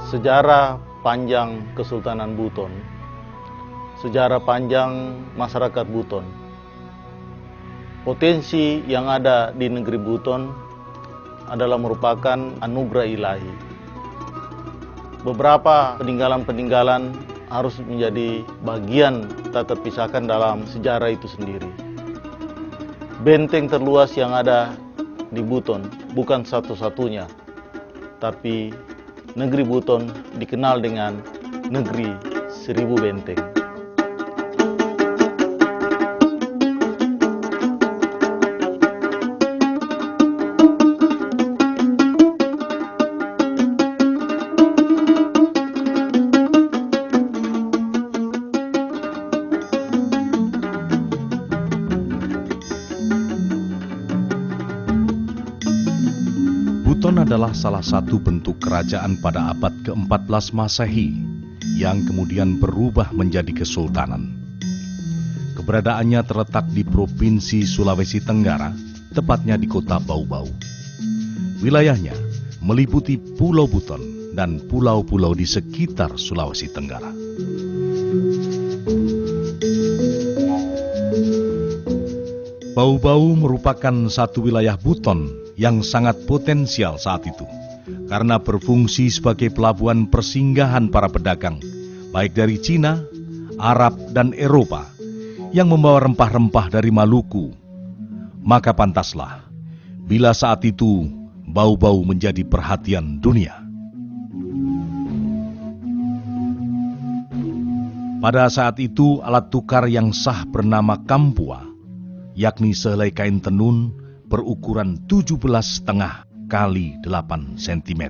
Sejarah panjang Kesultanan Buton, sejarah panjang masyarakat Buton. Potensi yang ada di negeri Buton adalah merupakan anugerah ilahi. Beberapa peninggalan-peninggalan harus menjadi bagian tak terpisahkan dalam sejarah itu sendiri. Benteng terluas yang ada di Buton bukan satu-satunya, tapi negeri Buton dikenal dengan negeri 1000 benteng. Buton adalah salah satu bentuk kerajaan pada abad ke-14 Masehi yang kemudian berubah menjadi kesultanan. Keberadaannya terletak di Provinsi Sulawesi Tenggara, tepatnya di kota Bau-Bau. Wilayahnya meliputi Pulau Buton dan pulau-pulau di sekitar Sulawesi Tenggara. Bau-Bau merupakan satu wilayah Buton yang sangat potensial saat itu, karena berfungsi sebagai pelabuhan persinggahan para pedagang, baik dari Cina, Arab, dan Eropa, yang membawa rempah-rempah dari Maluku. Maka pantaslah, bila saat itu Bau-Bau menjadi perhatian dunia. Pada saat itu, alat tukar yang sah bernama kampua, yakni sehelai kain tenun, berukuran 17,5 kali 8 cm.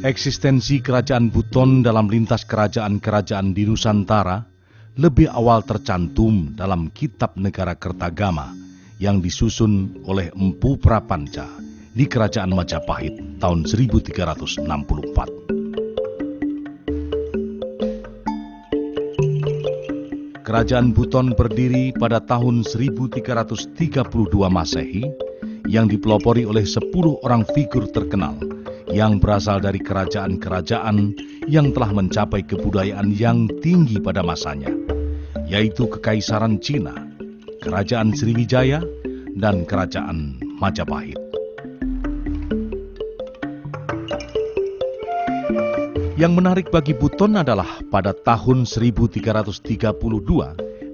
Eksistensi Kerajaan Buton dalam lintas kerajaan-kerajaan di Nusantara lebih awal tercantum dalam Kitab Negara Kertagama yang disusun oleh Empu Prapanca di Kerajaan Majapahit tahun 1364. Kerajaan Buton berdiri pada tahun 1332 Masehi yang dipelopori oleh 10 orang figur terkenal yang berasal dari kerajaan-kerajaan yang telah mencapai kebudayaan yang tinggi pada masanya, yaitu Kekaisaran Cina, Kerajaan Sriwijaya, dan Kerajaan Majapahit. Yang menarik bagi Buton adalah pada tahun 1332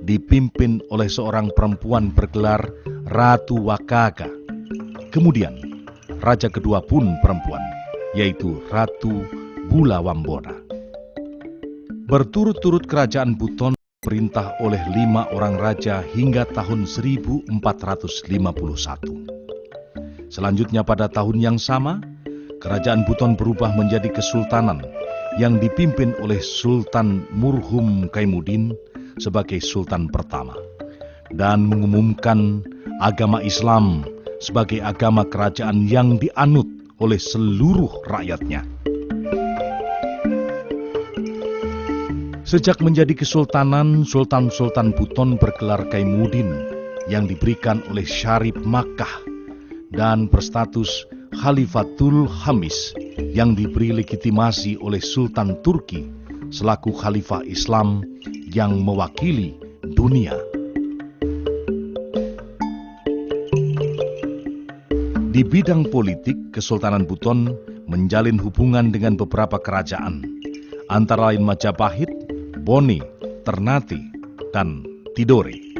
dipimpin oleh seorang perempuan bergelar Ratu Wakaka. Kemudian raja kedua pun perempuan, yaitu Ratu Bulawambona. Berturut-turut kerajaan Buton diperintah oleh 5 orang raja hingga tahun 1451. Selanjutnya pada tahun yang sama, kerajaan Buton berubah menjadi kesultanan yang dipimpin oleh Sultan Murhum Kaimuddin sebagai sultan pertama dan mengumumkan agama Islam sebagai agama kerajaan yang dianut oleh seluruh rakyatnya. Sejak menjadi kesultanan, Sultan-Sultan Buton bergelar Kaimuddin yang diberikan oleh Syarif Makkah dan berstatus Khalifatul Khamis yang diberi legitimasi oleh Sultan Turki selaku Khalifah Islam yang mewakili dunia. Di bidang politik, Kesultanan Buton menjalin hubungan dengan beberapa kerajaan, antara lain Majapahit, Bone, Ternate, dan Tidore.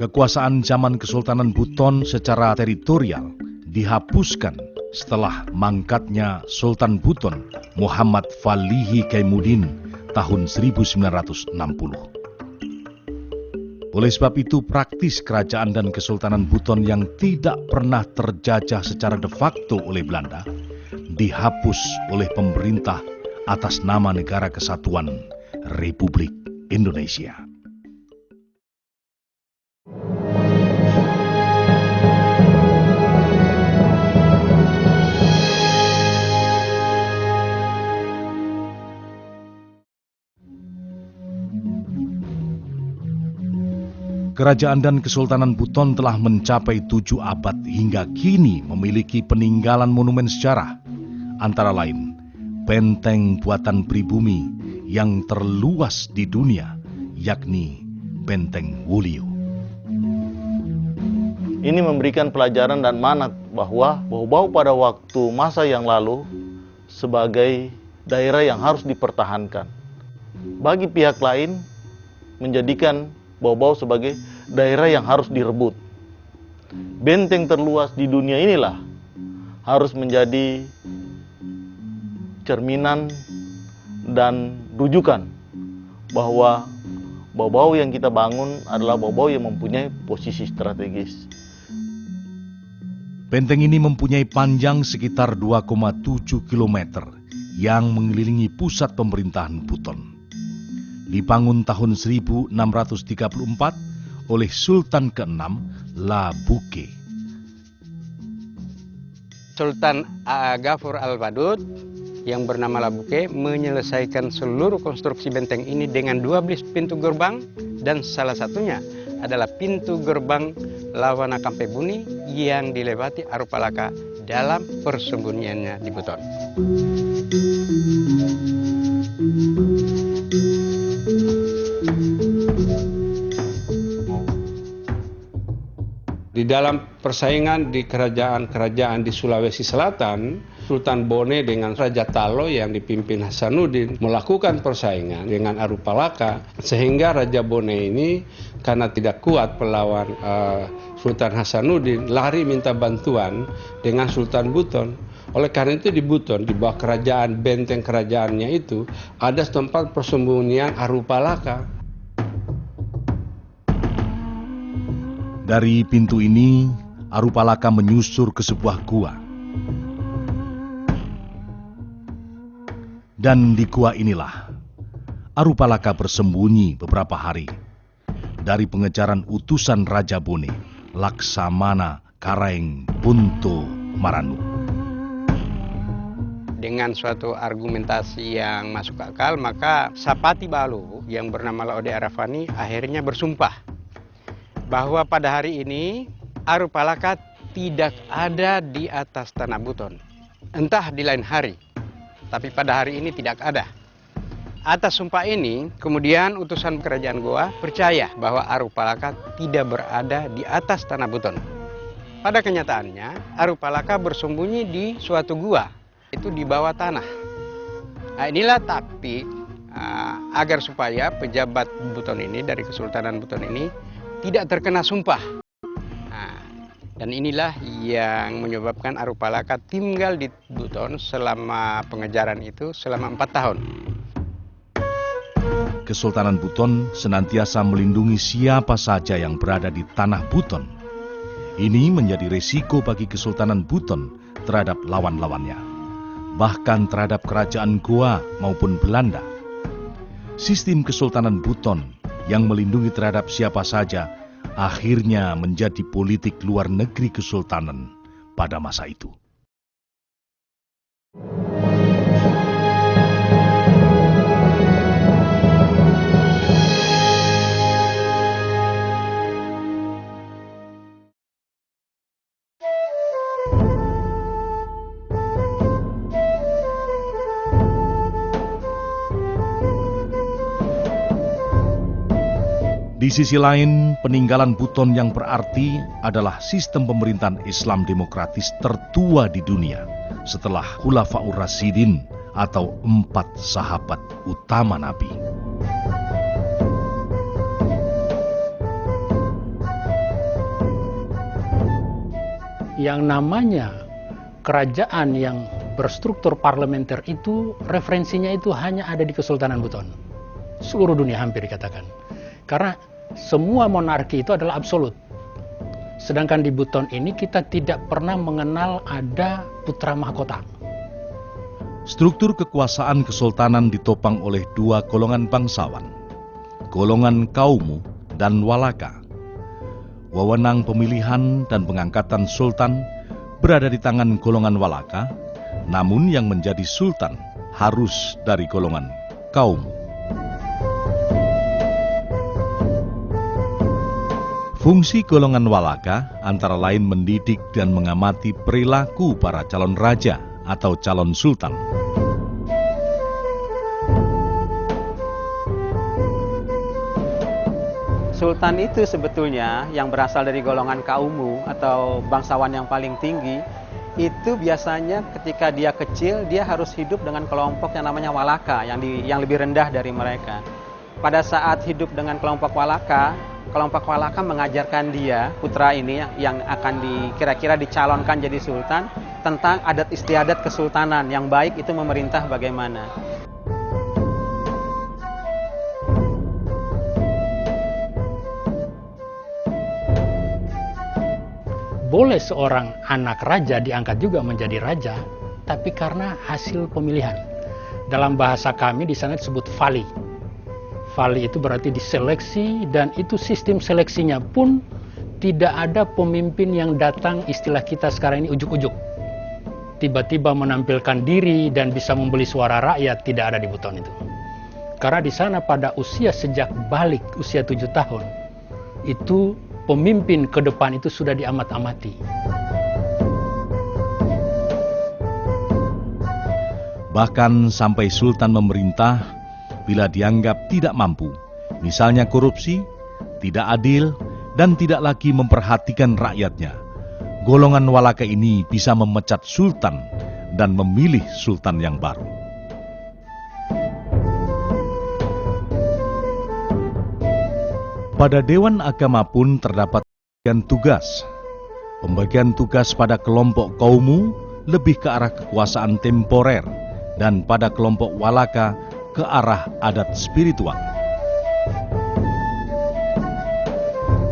Kekuasaan zaman Kesultanan Buton secara teritorial dihapuskan setelah mangkatnya Sultan Buton Muhammad Falihi Kaimuddin tahun 1960. Oleh sebab itu, praktis kerajaan dan Kesultanan Buton yang tidak pernah terjajah secara de facto oleh Belanda dihapus oleh pemerintah atas nama Negara Kesatuan Republik Indonesia. Kerajaan dan Kesultanan Buton telah mencapai 7 abad hingga kini memiliki peninggalan monumen sejarah, antara lain benteng buatan pribumi yang terluas di dunia, yakni Benteng Wuliu. Ini memberikan pelajaran dan manat bahwa Bau-Bau pada waktu masa yang lalu sebagai daerah yang harus dipertahankan. Bagi pihak lain, menjadikan Bau-Bau sebagai daerah yang harus direbut. Benteng terluas di dunia inilah harus menjadi cerminan dan rujukan bahwa Bau-Bau yang kita bangun adalah Bau-Bau yang mempunyai posisi strategis. Benteng ini mempunyai panjang sekitar 2,7 km yang mengelilingi pusat pemerintahan Buton. Dibangun tahun 1634 oleh Sultan ke-6 La Buke. Sultan Ghafur Al-Wadud yang bernama La Buke menyelesaikan seluruh konstruksi benteng ini dengan 12 pintu gerbang, dan salah satunya adalah pintu gerbang Lawana Kampebuni yang dilewati Arupalaka dalam persembunyiannya di Buton. Di dalam persaingan di kerajaan-kerajaan di Sulawesi Selatan, Sultan Bone dengan Raja Talo yang dipimpin Hasanuddin melakukan persaingan dengan Arupalaka, sehingga Raja Bone ini karena tidak kuat melawan Sultan Hasanuddin, lari minta bantuan dengan Sultan Buton. Oleh karena itu di Buton, di bawah kerajaan benteng kerajaannya itu, ada tempat persembunyian Arupalaka. Dari pintu ini, Arupalaka menyusur ke sebuah gua. Dan di gua inilah, Arupalaka bersembunyi beberapa hari dari pengejaran utusan Raja Bone, Laksamana Karaeng Bunto Maranu. Dengan suatu argumentasi yang masuk akal, maka Sapati Balu yang bernama Laode Arafani akhirnya bersumpah bahwa pada hari ini Arupalaka tidak ada di atas tanah Buton. Entah di lain hari, tapi pada hari ini tidak ada. Atas sumpah ini, kemudian utusan kerajaan Goa percaya bahwa Arupalaka tidak berada di atas tanah Buton. Pada kenyataannya, Arupalaka bersembunyi di suatu gua, itu di bawah tanah. Nah, inilah tapi agar supaya pejabat Buton ini dari Kesultanan Buton ini tidak terkena sumpah. Nah, dan inilah yang menyebabkan Arupalaka tinggal di Buton selama pengejaran itu selama 4 tahun. Kesultanan Buton senantiasa melindungi siapa saja yang berada di tanah Buton. Ini menjadi resiko bagi Kesultanan Buton terhadap lawan-lawannya, bahkan terhadap kerajaan Goa maupun Belanda. Sistem Kesultanan Buton yang melindungi terhadap siapa saja akhirnya menjadi politik luar negeri Kesultanan pada masa itu. Di sisi lain, peninggalan Buton yang berarti adalah sistem pemerintahan Islam demokratis tertua di dunia setelah Khulafaur Rasyidin atau 4 sahabat utama Nabi. Yang namanya kerajaan yang berstruktur parlementer itu referensinya itu hanya ada di Kesultanan Buton. Seluruh dunia hampir dikatakan. Karena semua monarki itu adalah absolut. Sedangkan di Buton ini kita tidak pernah mengenal ada putra mahkota. Struktur kekuasaan kesultanan ditopang oleh 2 golongan bangsawan, golongan Kaumu dan Walaka. Wewenang pemilihan dan pengangkatan sultan berada di tangan golongan Walaka, namun yang menjadi sultan harus dari golongan Kaumu. Fungsi golongan walaka antara lain mendidik dan mengamati perilaku para calon raja atau calon sultan. Sultan itu sebetulnya yang berasal dari golongan kaumu atau bangsawan yang paling tinggi, itu biasanya ketika dia kecil dia harus hidup dengan kelompok yang namanya walaka, yang lebih rendah dari mereka. Pada saat hidup dengan kelompok walaka mengajarkan dia, putra ini yang akan kira-kira dicalonkan jadi sultan, tentang adat istiadat kesultanan yang baik itu memerintah bagaimana. Boleh seorang anak raja diangkat juga menjadi raja, tapi karena hasil pemilihan. Dalam bahasa kami di sana disebut vali. Vali itu berarti diseleksi, dan itu sistem seleksinya pun tidak ada pemimpin yang datang, istilah kita sekarang ini ujuk-ujuk. Tiba-tiba menampilkan diri dan bisa membeli suara rakyat, tidak ada di Buton itu. Karena di sana pada usia sejak balik usia 7 tahun, itu pemimpin ke depan itu sudah diamat-amati. Bahkan sampai sultan memerintah bila dianggap tidak mampu, misalnya korupsi, tidak adil, dan tidak lagi memperhatikan rakyatnya, golongan walaka ini bisa memecat sultan dan memilih sultan yang baru. Pada Dewan Agama pun terdapat pembagian tugas. Pembagian tugas pada kelompok kaumu lebih ke arah kekuasaan temporer, dan pada kelompok walaka ke arah adat spiritual.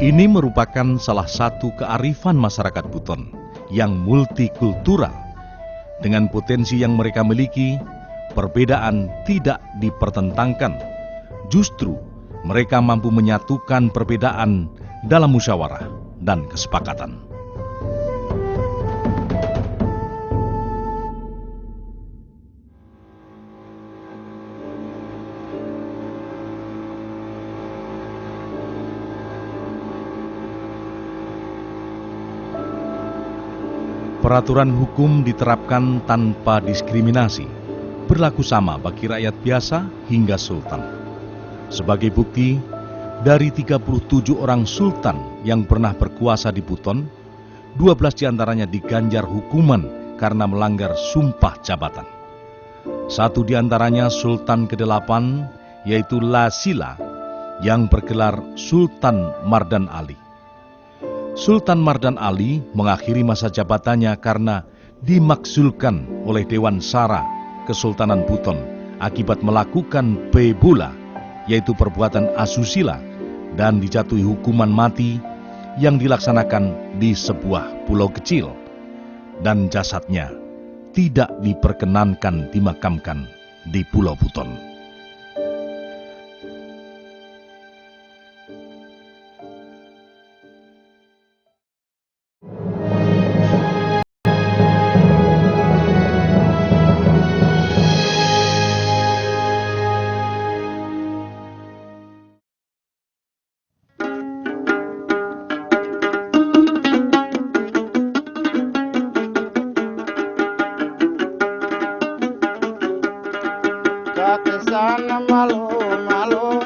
Ini merupakan salah satu kearifan masyarakat Buton yang multikultural. Dengan potensi yang mereka miliki, perbedaan tidak dipertentangkan. Justru mereka mampu menyatukan perbedaan dalam musyawarah dan kesepakatan. Peraturan hukum diterapkan tanpa diskriminasi, berlaku sama bagi rakyat biasa hingga sultan. Sebagai bukti, dari 37 orang sultan yang pernah berkuasa di Buton, 12 diantaranya diganjar hukuman karena melanggar sumpah jabatan. Satu diantaranya Sultan ke-8, yaitu Lasila, yang bergelar Sultan Mardan Ali. Sultan Mardan Ali mengakhiri masa jabatannya karena dimakzulkan oleh Dewan Sara Kesultanan Buton akibat melakukan bebula, yaitu perbuatan asusila, dan dijatuhi hukuman mati yang dilaksanakan di sebuah pulau kecil, dan jasadnya tidak diperkenankan dimakamkan di Pulau Buton. Sana malo malo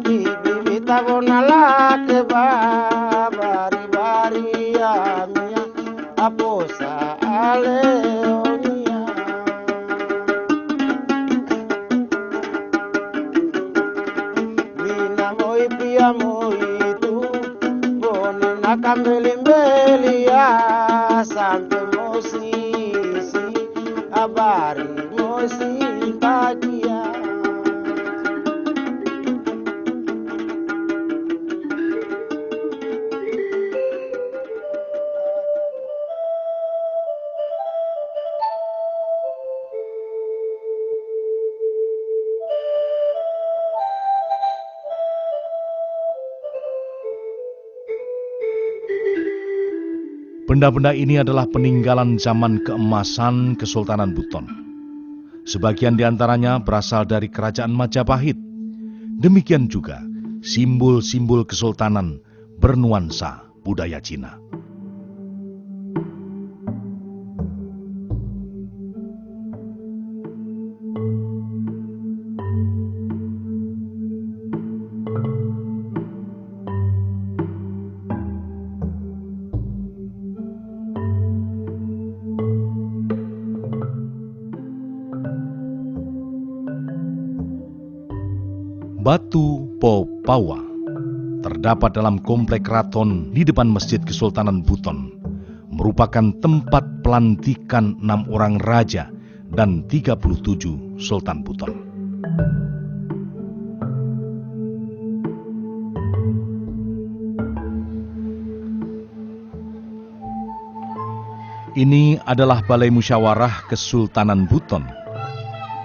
bibita bonala ke bari bari amia aposa aleonia mina moi pia moi tu boni nakambelimbelia sampe mosisi abari mosi takia. Benda-benda ini adalah peninggalan zaman keemasan Kesultanan Buton. Sebagian diantaranya berasal dari kerajaan Majapahit. Demikian juga simbol-simbol kesultanan bernuansa budaya Cina. Batu Po Pawa terdapat dalam komplek keraton di depan Masjid Kesultanan Buton, merupakan tempat pelantikan 6 orang raja dan 37 Sultan Buton. Ini adalah Balai Musyawarah Kesultanan Buton.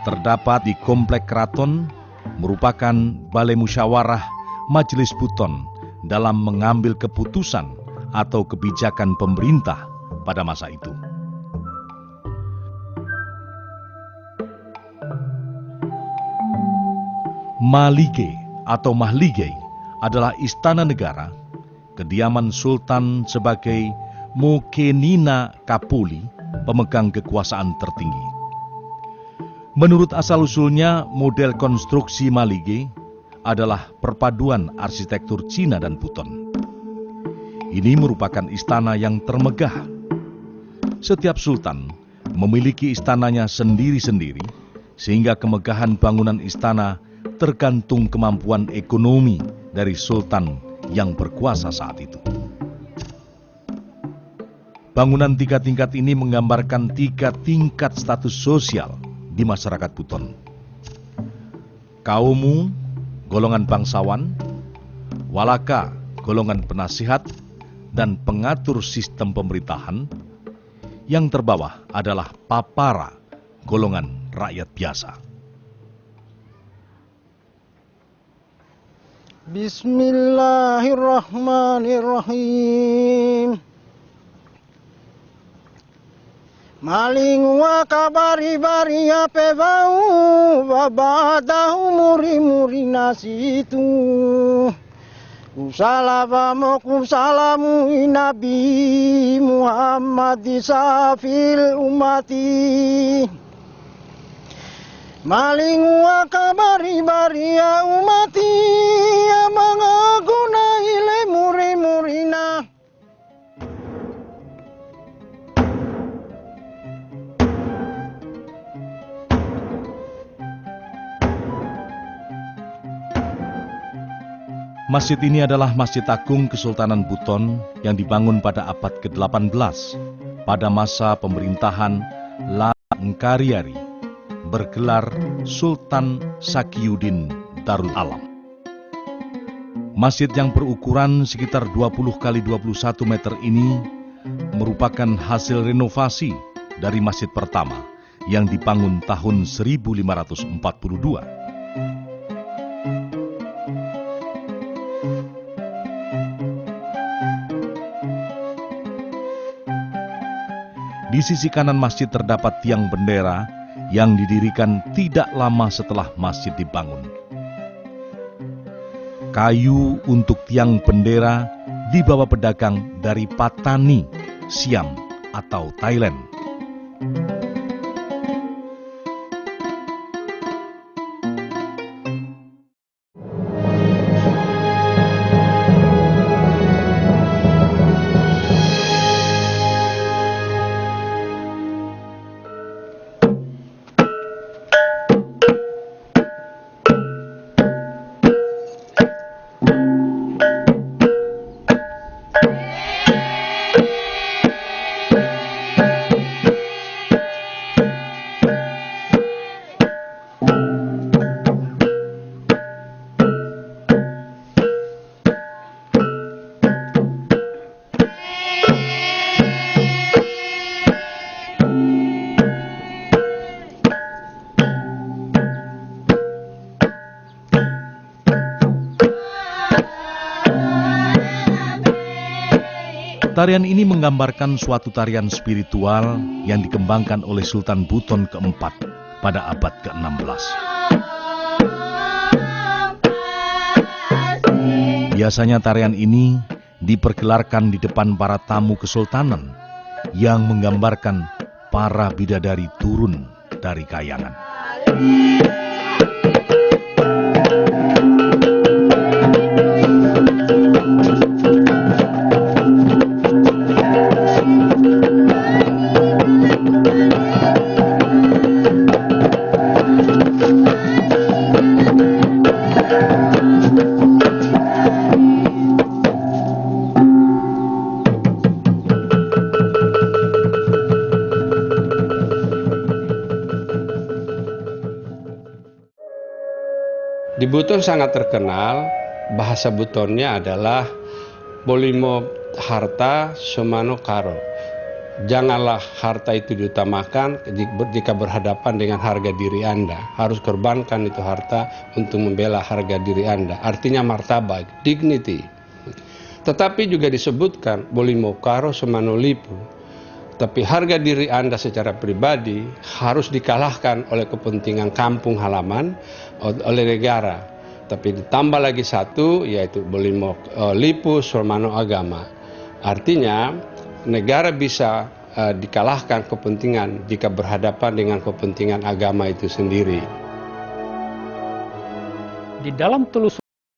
Terdapat di komplek keraton, merupakan Balai Musyawarah Majelis Buton dalam mengambil keputusan atau kebijakan pemerintah pada masa itu. Malige atau Mahlige adalah istana negara, kediaman Sultan sebagai Mokenina Kapuli, pemegang kekuasaan tertinggi. Menurut asal-usulnya, model konstruksi Malige adalah perpaduan arsitektur Cina dan Buton. Ini merupakan istana yang termegah. Setiap sultan memiliki istananya sendiri-sendiri, sehingga kemegahan bangunan istana tergantung kemampuan ekonomi dari sultan yang berkuasa saat itu. Bangunan 3 tingkat ini menggambarkan 3 tingkat status sosial di masyarakat Buton. Kaumu, golongan bangsawan; Walaka, golongan penasihat dan pengatur sistem pemerintahan; yang terbawah adalah Papara, golongan rakyat biasa. Bismillahirrahmanirrahim. Maling wa kabari-bari ape bau babadahu muri-muri nasitu. Kusalamu Nabi Muhammad safil umati. Maling wa kabari-bari ya umati ya mangaguna ile muri-murina. Masjid ini adalah Masjid Agung Kesultanan Buton yang dibangun pada abad ke-18 pada masa pemerintahan La Ngkariari, bergelar Sultan Sakiyuddin Darul Alam. Masjid yang berukuran sekitar 20 x 21 meter ini merupakan hasil renovasi dari masjid pertama yang dibangun tahun 1542. Di sisi kanan masjid terdapat tiang bendera yang didirikan tidak lama setelah masjid dibangun. Kayu untuk tiang bendera dibawa pedagang dari Patani, Siam atau Thailand. Tarian ini menggambarkan suatu tarian spiritual yang dikembangkan oleh Sultan Buton keempat pada abad ke-16. Biasanya tarian ini dipergelarkan di depan para tamu kesultanan yang menggambarkan para bidadari turun dari kayangan. Di Buton sangat terkenal, bahasa Butonnya adalah Bolimo harta semano karo. Janganlah harta itu diutamakan jika berhadapan dengan harga diri Anda. Harus korbankan itu harta untuk membela harga diri Anda. Artinya martabat, dignity. Tetapi juga disebutkan Bolimo karo semano lipu. Tapi harga diri Anda secara pribadi harus dikalahkan oleh kepentingan kampung halaman, oleh negara. Tapi ditambah lagi satu, yaitu Bolimo lipu sormano agama. Artinya negara bisa dikalahkan kepentingan jika berhadapan dengan kepentingan agama itu sendiri. Di dalam telusur